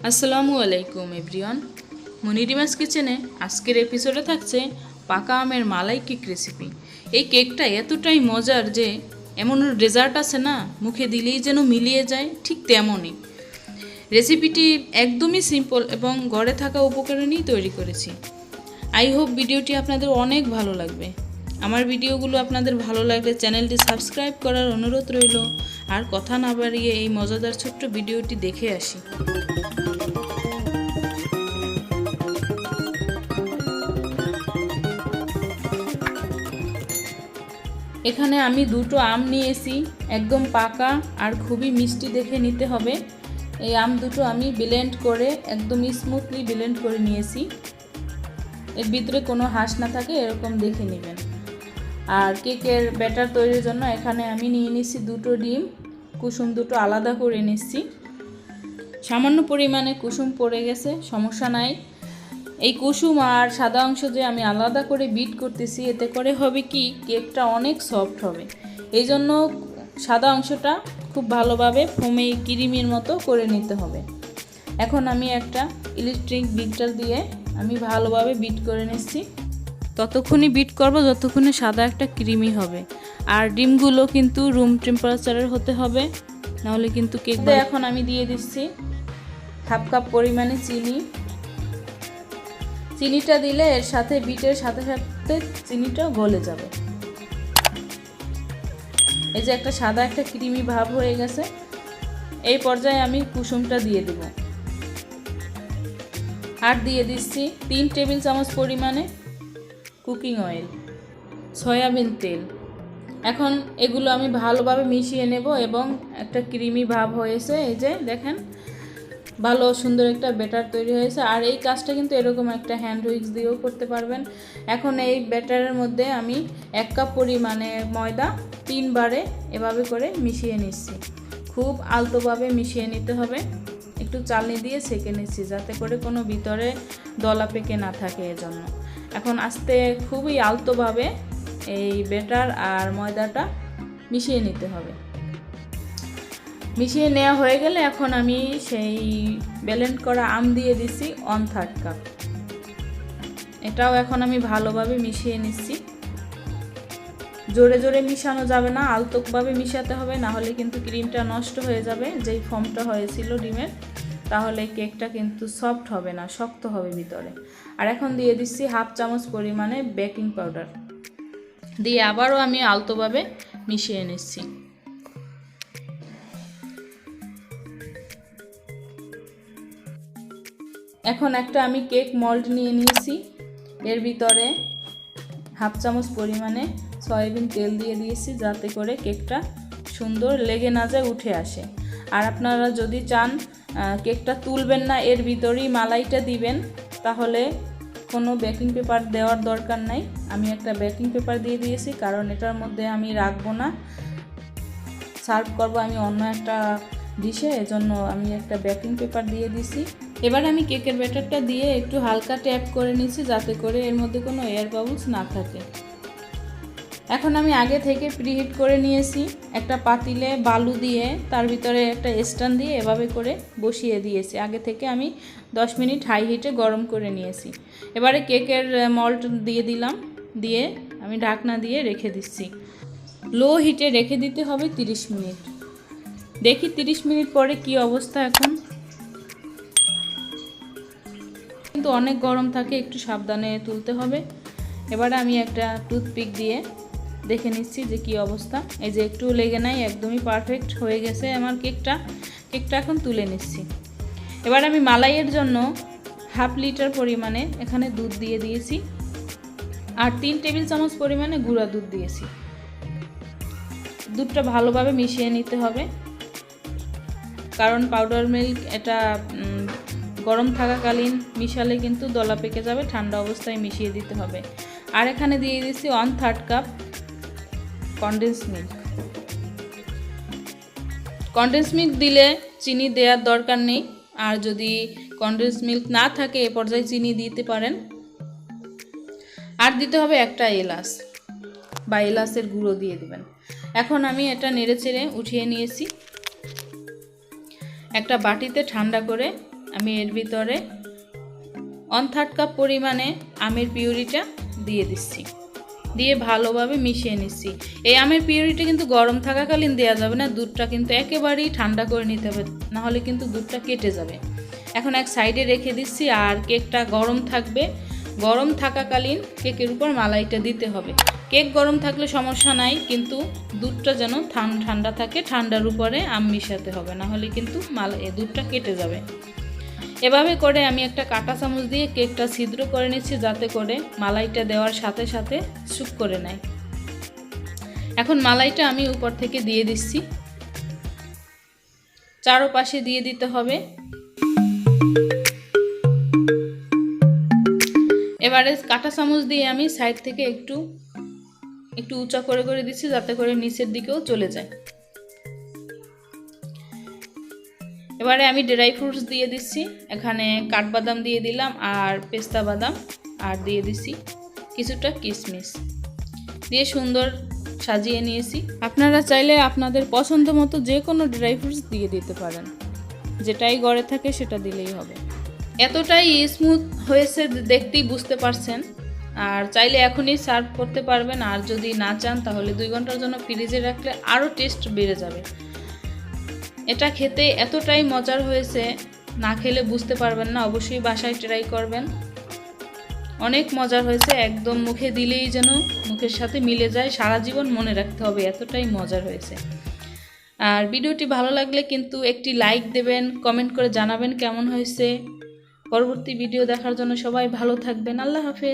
আসসালামু আলাইকুম এভরিওয়ান, মনিরিমাস কিচেনে আজকের এপিসোডে থাকছে পাকা আমের মালাই কেক রেসিপি। এই কেকটা এতটাই মজার যে এমন ডেজার্ট আছে না, মুখে দিলেই যেন মিলিয়ে যায়, ঠিক তেমনই। রেসিপিটি একদমই সিম্পল এবং ঘরে থাকা উপকরণেই তৈরি করেছি। আই হোপ ভিডিওটি আপনাদের অনেক ভালো লাগবে। আমার ভিডিওগুলো আপনাদের ভালো লাগলে চ্যানেলটি সাবস্ক্রাইব করার অনুরোধ রইল। আর কথা না বাড়িয়ে এই মজাদার ছোট্ট ভিডিওটি দেখে আসি। এখানে আমি দুটো আম নিয়েছি, একদম পাকা আর খুবই মিষ্টি দেখে নিতে হবে। এই আম দুটো আমি ব্লেন্ড করে একদম স্মুথলি ব্লেন্ড করে নিয়েছি। এর ভিতরে কোনো হাঁস না থাকে এরকম দেখে নেবেন। আর কেকের ব্যাটার তৈরির জন্য এখানে আমি নিয়ে নিচ্ছি দুটো ডিম, কুসুম দুটো আলাদা করে নিচ্ছি। সামান্য পরিমাণে কুসুম পড়ে গেছে, সমস্যা নাই। এই কুসুম আর সাদা অংশ যে আমি আলাদা করে বিট করতেছি, এতে করে হবে কি কেকটা অনেক সফট হবে। এই জন্য সাদা অংশটা খুব ভালোভাবে ফোমে ক্রিমের মতো করে নিতে হবে। এখন আমি একটা ইলেকট্রিক বিটার দিয়ে আমি ভালোভাবে বিট করে নিচ্ছি। ততক্ষণই বিট করব যতক্ষণে সাদা একটা ক্রিমি হবে। আর ডিমগুলো কিন্তু রুম টেম্পারেচারের হতে হবে, নাহলে কিন্তু কেক। এখন আমি দিয়ে দিচ্ছি হাফ কাপ পরিমাণে চিনি। চিনিটা দিলে এর সাথে বিটের সাথে সাথে চিনিটাও গলে যাবে। এই যে একটা সাদা একটা ক্রিমি ভাব হয়ে গেছে, এই পর্যায়ে আমি কুসুমটা দিয়ে দেব। আর দিয়ে দিচ্ছি 3 টেবিল চামচ পরিমাণে কুকিং অয়েল, সয়াবিন তেল। এখন এগুলো আমি ভালোভাবে মিশিয়ে নেব এবং একটা ক্রিমি ভাব হয়েছে। এই যে দেখেন, ভালো সুন্দর একটা ব্যাটার তৈরি হয়েছে। আর এই কাজটা কিন্তু এরকম একটা হ্যান্ড উইক্স দিয়েও করতে পারবেন। এখন এই ব্যাটারের মধ্যে আমি 1 কাপ পরিমাণে ময়দা 3 বারে এভাবে করে মিশিয়ে নিচ্ছি। খুব আলতোভাবে মিশিয়ে নিতে হবে, একটু চালনি দিয়ে সেঁকে নিচ্ছি যাতে করে কোনো ভিতরে দলা পেকে না থাকে এজন্য। এখন আস্তে খুবই আলতোভাবে এই ব্যাটার আর ময়দাটা মিশিয়ে নিতে হবে। মিশিয়ে নেওয়া হয়ে গেলে এখন আমি সেই ব্লেন্ড করা আম দিয়ে দিচ্ছি 1/3 কাপ। এটাও এখন আমি ভালোভাবে মিশিয়ে নিচ্ছি। জোরে জোরে মিশানো যাবে না, আলতোভাবে মিশাতে হবে, না হলে কিন্তু ক্রিমটা নষ্ট হয়ে যাবে যেই ফর্মটা হয়েছিল ডিমের। তাহলে কেকটা কিন্তু সফট হবে না, শক্ত হবে ভিতরে। আর এখন দিয়ে দিচ্ছি হাফ চামচ পরিমাণে বেকিং পাউডার দিয়ে আবারও আমি আলতোভাবে মিশিয়ে নিচ্ছি। এখন একটা আমি কেক মল্ড নিয়ে নিয়েছি, এর ভিতরে হাফ চামচ পরিমাণে সয়াবিন তেল দিয়ে দিয়েছি যাতে করে কেকটা সুন্দর লেগে না যায়, উঠে আসে। আর আপনারা যদি চান কেকটা তুলবেন না, এর ভিতরেই মালাইটা দিবেন, তাহলে কোনো বেকিং পেপার দেওয়ার দরকার নাই। আমি একটা বেকিং পেপার দিয়ে দিয়েছি, কারণ এটার মধ্যে আমি রাখবো না, সার্ভ করব আমি অন্য একটা ডিশে, এজন্য আমি একটা বেকিং পেপার দিয়ে দিছি। এবার আমি কেকের ব্যাটারটা দিয়ে একটু হালকা ট্যাপ করে নিচ্ছি যাতে করে এর মধ্যে কোনো এয়ার বাবলস না থাকে। এখন আমি আগে থেকে প্রিহিট করে নিয়েছি একটা পাতিলে বালু দিয়ে, তার ভিতরে একটা স্ট্যান্ড দিয়ে এভাবে করে বসিয়ে দিয়েছি। আগে থেকে আমি 10 মিনিট হাই হিটে গরম করে নিয়েছি। এবারে কেকের মল্ট দিয়ে দিলাম, দিয়ে আমি ঢাকনা দিয়ে রেখে দিচ্ছি। লো হিটে রেখে দিতে হবে 30 মিনিট। দেখি 30 মিনিট পরে কি অবস্থা। এখন কিন্তু অনেক গরম থাকে, একটু সাবধানে তুলতে হবে। এবারে আমি একটা টুথপিক দিয়ে দেখে নিচ্ছি যে কি অবস্থা। এই যে একটু লেগে নাই, একদমই পারফেক্ট হয়ে গেছে আমার কেকটা। এখন তুলে নিচ্ছি। এবার আমি মালাইয়ের জন্য হাফ লিটার পরিমাণে এখানে দুধ দিয়ে দিয়েছি আর 3 টেবিল চামচ পরিমাণে গুঁড়া দুধ দিয়েছি। দুধটা ভালোভাবে মিশিয়ে নিতে হবে, কারণ পাউডার মিল্ক এটা গরম থাকাকালীন মিশালে কিন্তু দলা পেকে যাবে, ঠান্ডা অবস্থায় মিশিয়ে দিতে হবে। আর এখানে দিয়ে দিচ্ছি 1/3 cup condensed milk। condensed milk দিলে চিনি দেওয়ার দরকার নেই, আর যদি condensed milk না থাকে এ পর্যায়ে চিনি দিতে পারেন। আর দিতে হবে একটা এলাচ বা এলাচের গুঁড়ো দিয়ে দিবেন। এখন আমি এটা নেড়ে চেড়ে উঠিয়ে নিয়েছি। একটা বাটিতে ঠান্ডা করে আমি এর ভিতরে 1/3 কাপ পরিমাণে আমের পিউরিটা দিয়ে দিচ্ছি, দিয়ে ভালোভাবে মিশিয়ে নিচ্ছি। এই আমের পিউরিটা কিন্তু গরম থাকাকালীন দেওয়া যাবে না, দুধটা কিন্তু একেবারেই ঠান্ডা করে নিতে হবে, নাহলে কিন্তু দুধটা কেটে যাবে। এখন এক সাইডে রেখে দিচ্ছি, আর কেকটা গরম থাকবে। গরম থাকাকালীন কেকের উপর মালাইটা দিতে হবে। কেক গরম থাকলে সমস্যা নাই, কিন্তু দুধটা যেন ঠান্ডা থাকে, ঠান্ডার উপরে আম মিশাতে হবে, নাহলে কিন্তু দুধটা কেটে যাবে। এভাবে করে আমি একটা কাঁটা চামচ দিয়ে কেকটা ছিদ্র করে নিচ্ছি, যাতে করে মালাইটা দেওয়ার সাথে সাথে শুক করে নেয়। এখন মালাইটা আমি উপর থেকে দিয়ে দিচ্ছি, চারপাশে দিয়ে দিতে হবে। এবারে কাঁটা চামচ দিয়ে আমি সাইড থেকে একটু উঁচা করে করে দিচ্ছি, যাতে করে নিচের দিকেও চলে যায়। এবারে আমি ড্রাই ফ্রুটস দিয়ে দিচ্ছি, এখানে কাঠবাদাম দিয়ে দিলাম, আর পেস্তা বাদাম, আর দিয়ে দিচ্ছি কিছুটা কিশমিশ, দিয়ে সুন্দর সাজিয়ে নিয়েছি। আপনারা চাইলে আপনাদের পছন্দ মতো যে কোনো ড্রাই ফ্রুটস দিয়ে দিতে পারেন, যেটাই ঘরে থাকে সেটা দিলেই হবে। এতটাই স্মুথ হয়েছে দেখতেই বুঝতে পারছেন। আর চাইলে এখনই সার্ভ করতে পারবেন, আর যদি না চান তাহলে 2 ঘন্টার জন্য ফ্রিজে রাখলে আরও টেস্ট বেড়ে যাবে। এটা খেতে এতটাই মজার হয়েছে, না খেলে বুঝতে পারবেন না। অবশ্যই বাসায় ট্রাই করবেন, অনেক মজার হয়েছে। একদম মুখে দিলেই যেন মুখের সাথে মিলে যায়, সারা জীবন মনে রাখতে হবে, এতটাই মজার হয়েছে। আর ভিডিওটি ভালো লাগলে কিন্তু একটি লাইক দেবেন, কমেন্ট করে জানাবেন কেমন হয়েছে। পরবর্তী ভিডিও দেখার জন্য সবাই ভালো থাকবেন। আল্লাহ হাফেজ।